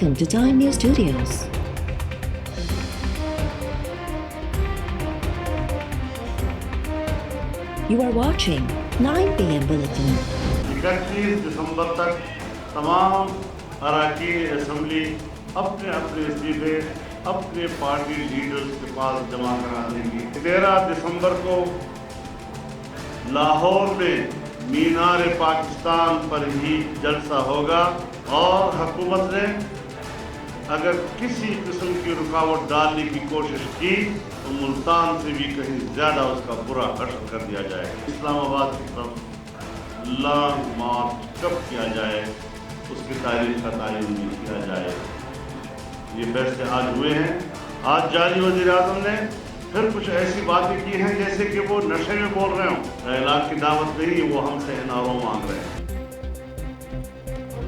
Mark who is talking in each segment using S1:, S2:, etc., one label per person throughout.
S1: Welcome to Time News Studios. You are watching 9 PM Bulletin.
S2: 31 दिसंबर तक तमाम अरकान assembly अपने अपने इस्तीफे अपने पार्टी लीडर्स के पास जमा करा देंगी। 13 दिसंबर को लाहौर में मीनार पाकिस्तान पर ही जलसा होगा और हुकूमत ने अगर किसी किस्म की रुकावट डालने की कोशिश की तो मुल्तान से भी कहीं ज़्यादा उसका बुरा हश्र कर दिया जाएगा। इस्लामाबाद की तरफ लॉन्ग मार्च कब किया जाए उसकी तारीख का तयन भी किया जाए। ये फैसले आज हुए हैं। आज जारी वज़ीर आज़म ने फिर कुछ ऐसी बातें की हैं जैसे कि वो नशे में बोल रहे हों। ऐलान की दावत नहीं, वो हमसे एनआरओ मांग रहे हैं।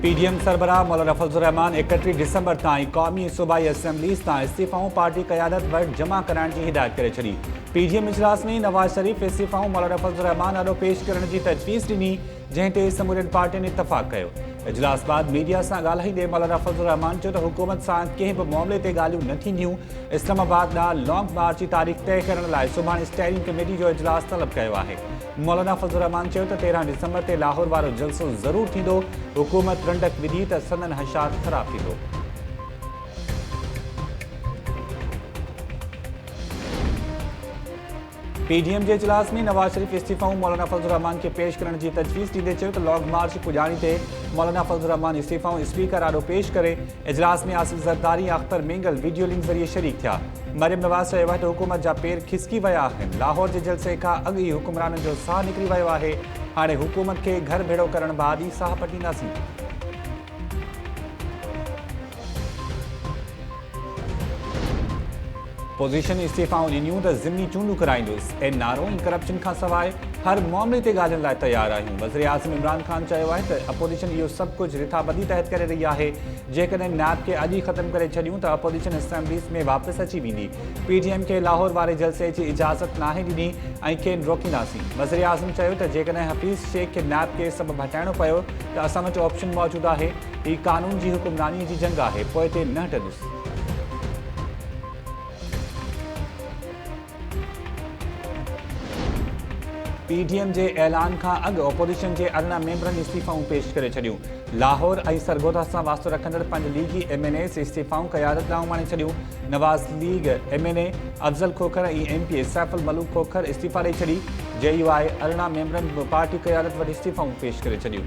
S3: पीडीएम सरबराह मौलाना फजल रहमान 31 दिसंबर ताईं क़ौमी सूबाई असम्बलीज़ तां इस्तीफ़ाऊं पार्टी क़यादत वटि जमा कराइण जी हिदायत करे छॾी। पीडीएम इजलास में नवाज़ शरीफ़ इस्तीफ़ाऊं मौलाना फजल रहमान ॾाढो पेश करण जी तजवीज़ ॾिनी, जंहिं ते समूरनि पार्टियुनि इतफ़ाक़ कयो। इजलास बाद मीडिया सां ॻाल्हाईंदे मौलाना फजल रहमान चयो त हुकूमत सां कंहिं बि मामले ते ॻाल्हियूं न थींदियूं। इस्लामाबाद ॾांहुं लॉन्ग मार्च जी तारीख़ तय करण लाइ सुभाणे स्टेयरिंग कमेटी जो इजलास तलब कयो आहे। मौलाना फजल रहमान चयो त 13 दिसंबर ते लाहौर वारो जलसो ज़रूरु थींदो। हुकूमत रंडक विधी त संदन हशात ख़राब थींदो। पीडीएम जे इजलास में नवाज़ शरीफ़ इस्तीफ़ाऊं मौलाना फजल रहमान के पेश करण जी तजवीज़ ॾींदे चयो त लॉन्ग मार्च पुॼाणी ते मौलाना फजल रहमान इस्तीफ़ाऊं स्पीकर आॾो पेश करे इजलास में आसिफ ज़रदारी ऐं अख्तर मेंगल वीडियो लिंक ज़रिए शरीक थिया। मरियम नवाज़ चयो आहे त हुकूमत जा पेर खिसकी विया आहिनि। लाहौर जे जलसे खां अॻु ई हुकुमराननि जो साह निकिरी वियो आहे। हाणे हुकूमत खे घर भेड़ो करण बाद ई साह पटींदासीं। पोज़ीशन इस्तीफ़ाऊं ॾिनियूं त ज़िमनी चूंडूं कराईंदुसि। एनआरओ ऐं करप्शन खां सवाइ हर मामले ते ॻाल्हाइण लाइ तयारु आहियूं। वज़ीर आज़म इमरान ख़ान चयो आहे त अपोज़िशन इहो सभु कुझु रिथाबंदी तहत करे रही आहे। जेकॾहिं नैब खे अॼु ई ख़तमु करे छॾियूं त अपोज़िशन असेंबलीज़ में वापसि अची वेंदी। पीडीएम खे लाहौर वारे जलसे जी इजाज़त नाहे ॾिनी ऐं खेनि रोकींदासीं। वज़ीर आज़म चयो त जेकॾहिं हफ़ीज़ शेख खे नैब खे सबबु हटाइणो पियो त असां वटि ऑप्शन मौजूदु आहे। हीउ क़ानून जी हुकुमरानी जी जंग आहे, पोइ ते न हटंदुसि। पीडीएम जे ऐलान खां अॻु अपोज़िशन जे 18 मेंबरनि इस्तीफ़ाऊं पेश करे छॾियूं। लाहौर ऐं सरगोधा सां वास्तो रखंदड़ 5 लीगी एमएनएस इस्तीफ़ाऊं क़यादत ॾांहुं माणे छॾियूं। नवाज़ लीग एमएनए अफ़ज़ल खोखर ऐं एमपीए सैफ़ुल मलूक खोखर इस्तीफ़ा ॾेई छॾी। जेयूआई 18 मेंबरनि बि पार्टी क़यादत वटि इस्तीफ़ाऊं पेश करे छॾियूं।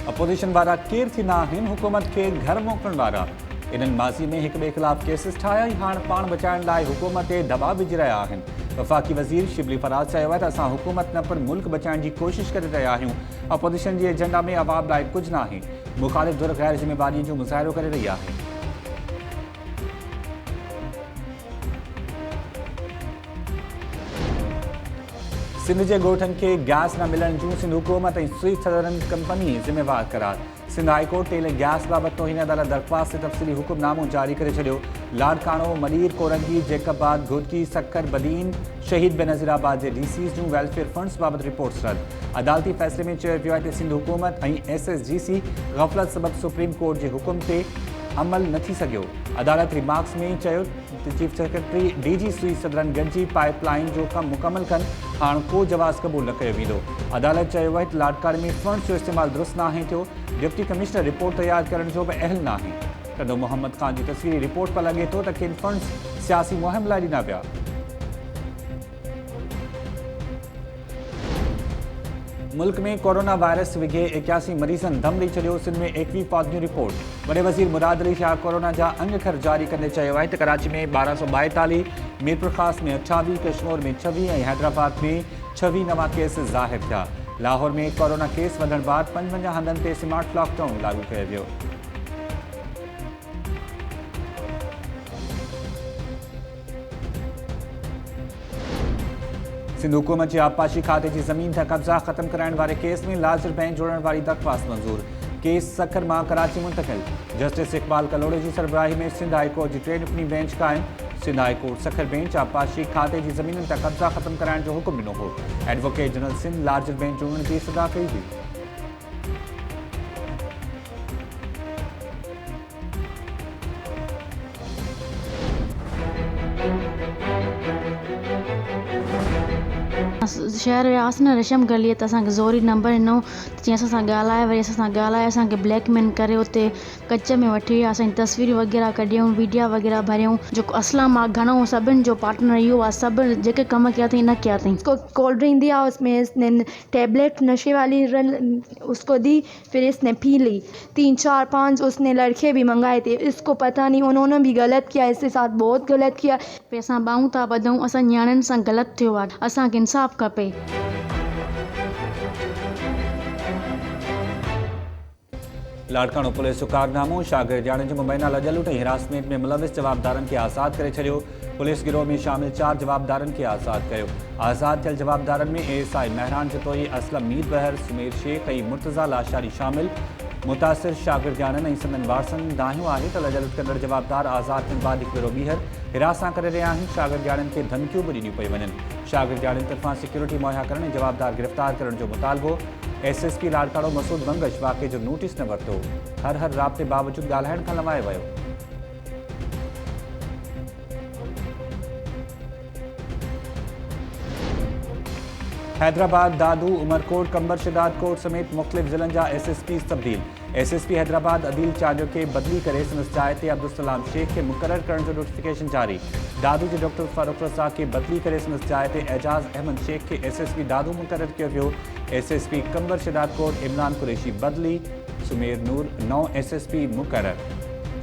S3: अपोज़िशन वारा केर थी न आहिनि हुकूमत खे घर मोकिलण वारा। इन्हनि माज़ी में हिक ॿिए ख़िलाफ़ केसिस ठाहिया ऐं हाणे पाण बचाइण लाइ हुकूमत ते दबाउ विझी रहिया आहिनि। वफ़ाक़ी वज़ीर शिबली फराज चयो आहे त असां हुकूमत न पर मुल्क बचाइण जी कोशिश करे रहिया आहियूं। अपोज़िशन जे एजेंडा में अवाम लाइ कुझु न आहे। मुख़ालिफ़ धुर ग़ैर ज़िम्मेवारीअ जो मुज़ाहिरो करे रही आहे। सिंध जे ॻोठनि खे गैस न मिलण जूं सिंध हुकूमत ऐं स्वीट सदरन कंपनी ज़िम्मेवार करार। सिंध हाई कोर्ट तेल ऐं गैस बाबति तौहीन अदालत दरख़्वास्त ते तफ़सीली हुकुमनामो जारी करे छॾियो। लाड़काणो, मलीर, कोरंगी, जैकबाद, घुड़की, सक्कर, बदीन, शहीद बेनज़ीराबाद जे डीसीज़ जूं वेलफेयर फंड्स बाबति रिपोर्ट्स रद्द। अदालती फ़ैसिले में चयो वियो आहे त सिंध हुकूमत ऐं एसएसजीसी ग़फ़लत सबबि सुप्रीम कोर्ट जे हुकुम ते अमल न थी सघियो। अदालत रिमार्क्स में चयो त chief secretary DG sweet southern गॾिजी पाइपलाइन जो कमु मुकमल कनि। हाणे को जवाज़ क़बूल न कयो वेंदो। अदालत चयो आहे त लाड़काणे में फंड्स जो इस्तेमालु दुरुस्त नाहे थियो। डिप्टी कमिश्नर रिपोर्ट तयारु करण जो बि अहल नाहे। तॾहिं मोहम्मद ख़ान जी तस्वीरी रिपोर्ट पर लॻे थो त किन फंड्स सियासी मुहिम लाइ ॾिना विया। मुल्क में कोरोना वायरस विघे 81 मरीज़नि दम ॾेई छॾियो। सिंध में 21 पॉज़िटिव रिपोर्ट। वॾे वज़ीर मुराद अली शाह कोरोना जा अंग खर जारी कंदे चयो आहे त कराची में 1242, मीरपुर ख़ास में 28, कश्मीर में 26 ऐं हैदराबाद में 26 नवां केस ज़ाहिर थिया। लाहौर में कोरोना केस वधण बाद 55 हंधनि ते स्मार्ट लॉकडाउन लागू कयो वियो। सिंध हुकूमत जी आबपाशी खाते जी ज़मीन ते कब्ज़ा ख़त्म कराइण वारे केस में लार्जर बैंक जोड़ण वारी दरख़्वास्त मंज़ूर। केस सक्खर मां कराची मुंतक़िल। जस्टिस इक़बाल कलोड़े जी सरबराही में सिंध हाई कोर्ट जी 3 ॾिफनी बेंच क़ाइम। Sindh high court Sukkur bench आबपाशी खाते जी ज़मीन ते कब्ज़ा ख़त्म कराइण जो हुकुम ॾिनो हो। Advocate general Sindh larger bench चूंडण जी सदा कई हुई।
S4: शहर वियासीं न रेशम गलीअ त असांखे ज़ोरी नंबर ॾिनो जीअं असां सां ॻाल्हाए वरी असां सां ॻाल्हाए असांखे ब्लैकमेल करे उते कच में वठी विया। असांजी तस्वीरूं वग़ैरह कढियूं वीडियो वग़ैरह भरियूं। जेको असलम आहे घणो सभिनि जो पार्टनर इहो आहे। सभु जेके कम किया अथई न किया अथई। उसको कोल्ड ड्रिंक दिया उसमें इसने टैबलेट नशे वाली उसको दी फिर इसने पी ली। 3 4 5 उसने लड़के भी मंगाए थे। इसको पता नहीं उन्होंने भी गलत किया इसके साथ बहुत गलत किया। पे असां ॿाहूं था ॿधूं असां नियाणियुनि सां ग़लति थियो आहे। असांखे इंसाफ़ खपे।
S3: लाड़काणो पुलिस जो कारनामो शागिर्द ॼाणे जे मुंबई नाला लुट ऐं हिरासमेंट में मुलविस जवाबदारनि खे आज़ाद करे छॾियो। पुलिस गिरोह में शामिल 4 जवाबदारनि खे आज़ाद कयो। आज़ाद थियल जवाबदारनि में ASI महरान जतोई, असलम मीर बहर, सुमेर शेख ऐं मुर्तज़ा लाशारी शामिल। मुतासिर शागिर्द ॼाणनि ऐं संदन वारसनि दाहियो आहे त लुट कंदड़ जवाबदार आज़ाद थियण बाद हिकु भेरो ॿीहर हिरास सां करे रहिया आहिनि। शागिर्द ॼाणनि खे धमकियूं बि ॾिनियूं पयूं वञनि। शागिर्द ॼाणनि तरफ़ां सिक्योरिटी मुहैया करण ऐं जवाबदार गिरफ़्तार करण जो मुतालबो। SSP लाड़काणो मसूद मंगश वाक़े जो नोटिस न वरितो। हर राब्ते बावजूद ॻाल्हाइण खां लवाए वियो। हैदराबाद, दादू, उमरकोट, कंबर शिदात कोट समेत मुख़्तलिफ़ ज़िलनि जा SSP तब्दील। SSP हैदराबाद अदील चांडियो खे बदली करे संदसि जाइ ते अब्दुलसलाम शेख खे मुक़रर करण जो नोटिफिकेशन जारी। दादू जे डॉक्टर फारूक रज़ा खे बदली करे संदसि जाइ ते एजाज़ अहमद शेख खे SSP दादू मुक़रर कयो वियो। SSP कंबर शिदात कोट इमरान कुरैशी बदली। सुमेर नूर नओं SSP मुक़रर।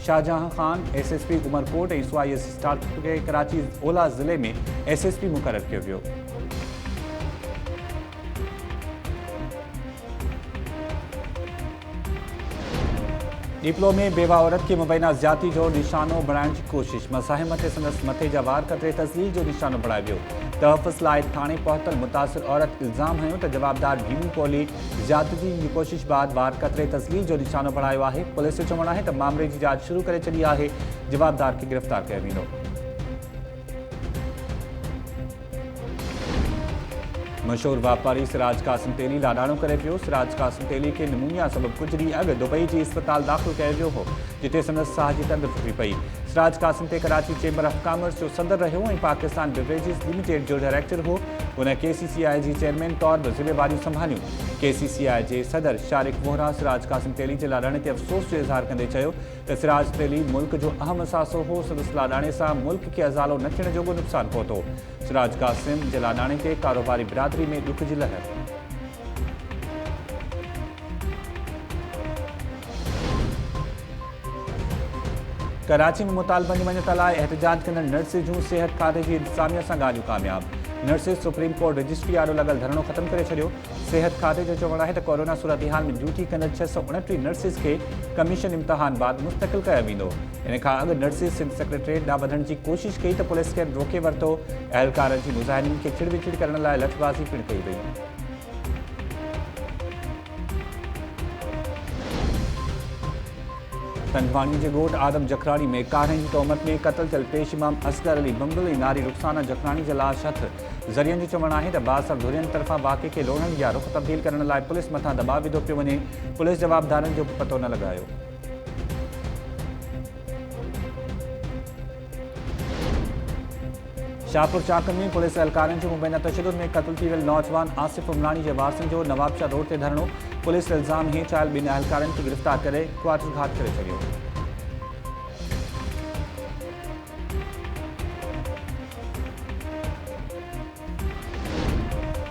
S3: शाहजहां खान SSP उमरकोट ऐं SIS स्टाफ खे कराची ओला ज़िले में SSP मुक़रर कयो वियो। डिप्लो में बेवा औरत के मुबैना ज़्यादती जो निशानो बणाइण जी कोशिश। मज़ाहिमत संदसि मथे जा वार कतरे तज़लील जो निशानो बणायो वियो। तहफ़्फ़ुज़ लाइ थाणे पहुतल मुतासिर औरत इल्ज़ाम हयो त जवाबदार भीमू कोहली ज़्यादती जी कोशिश बाद वार कतरे तज़लील जो निशानो बणायो आहे। पुलिस जो चवणु आहे त मामले जी जांच शुरू करे छॾी आहे। जवाबदार खे गिरफ़्तार कयो वेंदो। मशहूर वापारी सिराज कासिम तेली लाडाणो करे पियो। सिराज कासिम तेली खे निमोनिया सबबि कुझु ॾींहं अॻु दुबई जी अस्पताल दाख़िल कयो वियो हो, जिते संदसि साह जी तंद टुटी पई। सिराज कासिम ते कराची चेंबर ऑफ कॉमर्स जो सदर रहियो ऐं पाकिस्तान बिवरेजिस लिमिटेड जो डायरेक्टर हो। हुन KCCI जी चेयरमैन तौर बि ज़िम्मेवारियूं संभालियूं। KCCI जे सदर शारिक वोहरा सिराज कासिम तेली जे लाडाणे ते अफ़सोस जो इज़हार कंदे चयो त सिराज तेली मुल्क जो अहम असासो हो। संदसि लाडाणे सां मुल्क खे अज़ालो न थियण जोॻो नुक़सानु पहुतो। सिराज कासिम जे लाडाणे ते कारोबारी बिरादरी में ॾुख जी लहर। कराची में मुतालबनि जी मञत लाइ एहतजाज कंदड़ नर्सिस जूं सिहत खाते जी इंतज़ामिया सां ॻाल्हियूं कामयाब। नर्सिस सुप्रीम कोर्ट रजिस्ट्री आॾो लॻल धरणो ख़त्म करे छॾियो। सिहत खाते जो चवणु आहे त कोरोना सूरतहाल में ड्यूटी कंदड़ 629 नर्सिस खे कमीशन इम्तिहान बाद मुस्तक़िल कयो वेंदो। इन खां अॻु नर्सिस सिंध सेक्रेटरीट ॾांहुं वधण जी कोशिश कई त पुलिस खे रोके वरितो। अहलकारनि जी मुज़ाहिरीन खे छिड़ विछिड़ करण लाइ लठबाज़ी पिणु कई वई। तनवानी जे ॻोठ आदम जखराणी में काढ़े जी तहमत में क़तल थियल पेश इमाम असगर अली बंगल ऐं नारी रुखसाना जखराणी जे लाश हथ। ज़रियनि जो चवणु आहे त बासर धुरियनि तरफ़ां वाक़े खे लोढ़ण या रुख़ तब्दील करण लाइ पुलिस मथां दबाव विधो पियो वञे। पुलिस जवाबदारनि जो पतो न लॻायो। शाहपुर चाकन में पुलिस एहलकारनि जो मुबैना तशद्दुद में क़त्ल थी वियल नौजवान आसिफ उमरानी जे वारसनि जो नवाबशाह रोड ते धरणो। पुलिस इल्ज़ाम हेठि आयल ॿिनि एहलकारनि खे गिरफ़्तार करे क्वार्टर घात करे छॾियो।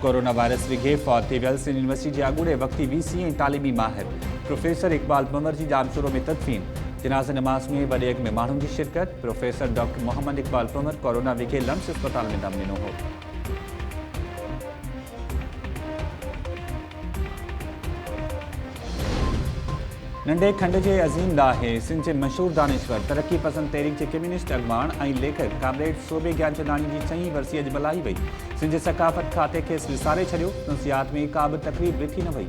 S3: कोरोना वायरस विघे फौत थी वियल सिंध यूनिवर्सिटी जे अॻूणे वक़्ती VC ऐं तालीमी माहिर प्रोफेसर इक़बाल पंवर जी जामशोरो में तदफ़ीन। जनाज़ा नमाज़ में वॾे अॻ में माण्हुनि जी शिरकत। Professor doctor Mohammad Iqbal Panwar corona विघे लम्स अस्पताल में दम ॾिनो हो। नंढे खंड जे अज़ीम ॾाहे सिंध जे मशहूर दानिश्वर तरक़ी पसंद तहरीक जे कम्युनिस्ट अॻवान ऐं लेखक कामरेड सोबे ज्ञानचंदानी जी चईं वरसी अॼु मल्हाई वई। सिंध जे सक़ाफ़त खाते खे विसारे छॾियो। नसियात में का बि तक़रीब ॾिठी न वई।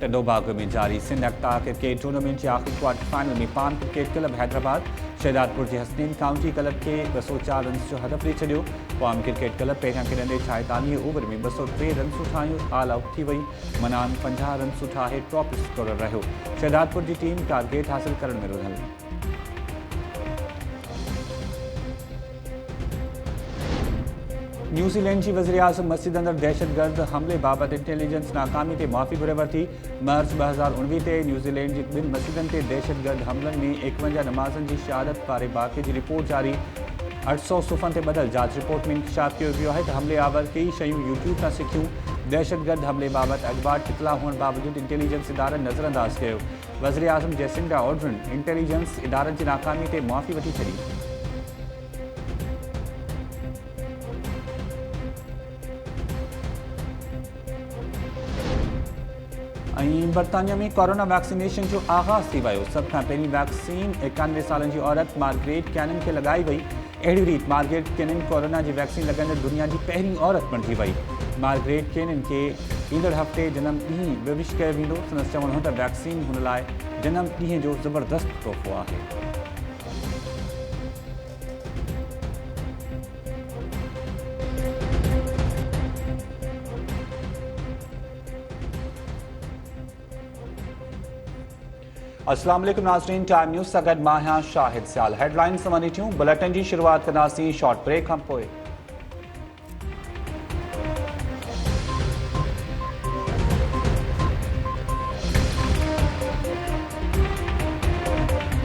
S3: टंडोबाग में जारी सिंध अख्ता क्रिकेट टूर्नामेंट के आखिरी क्वार्टर फाइनल में पान क्रिकेट क्लब हैदराबाद शहदादपुर के हसनैन काउंटी क्लब के 204 रन्स जो हदफ ॾेई छॾियो। पान क्रिकेट क्लब पहिरियां खेॾंदे 46 ओवर में 203 रन्स ठाहियूं ऑल आउट थी वई। मनान 50 रन्स ठाहे टॉप स्कोरर रहियो। शहदादपुर की टीम टारगेट हासिल करण में रुधल। न्यूजीलैंड की वज़ीर आज़म मस्जिद अंदर दहशतगर्द हमले बाबत इंटेलिजेंस नाकामी ते माफ़ी घुरे वरिती। मार्च 2019 ते न्यूजीलैंड जी 2 मस्जिदनि ते दहशतगर्द हमलनि में 51 नमाज़नि जी शहादत वारे वाक़े की रिपोर्ट जारी। 800 सुफ़न ते बदल जांच रिपोर्ट में इंकशाफ किया वियो है त हमले आवर कई शयूं यूट्यूब तां सिखियूं। दहशतगर्द हमले बाबत अखबार इतला हुअण बावजूद इंटेलिजेंस इदारनि नज़रअंदाज कयो। वज़ीर आज़म जेसिंडा ऑर्डरन इंटेलिजेंस इदारनि जी नाकामी ते माफ़ी वठी छॾी। बरतानिया में कोरोना वैक्सीनेशन जो आगाज़ थी वियो। सब खां पहिरीं वैक्सीन 91 सालनि जी औरत मार्गरेट कैनन खे लगाई वई। अहिड़ी रीति मार्गरेट कैनन कोरोना जी वैक्सीन लॻाईंदड़ दुनिया जी पहिरीं औरत बणिजी वई। मार्गरेट कैनन के ईंदड़ हफ़्ते जनम ॾींहुं विश कयो वेंदो। संदसि चवणु हो त वैक्सीन हुन लाइ जनम ॾींहं जो ज़बरदस्त तोहफ़ो आहे। अस्सलाम वालेकुम नाज़रीन, टाइम न्यूज़ सां गॾु मां आहियां शाहिद सियाल। हेडलाइन्स वञी थियूं बुलेटिन जी शुरूआत कंदासीं शॉर्ट ब्रेक खां पोइ।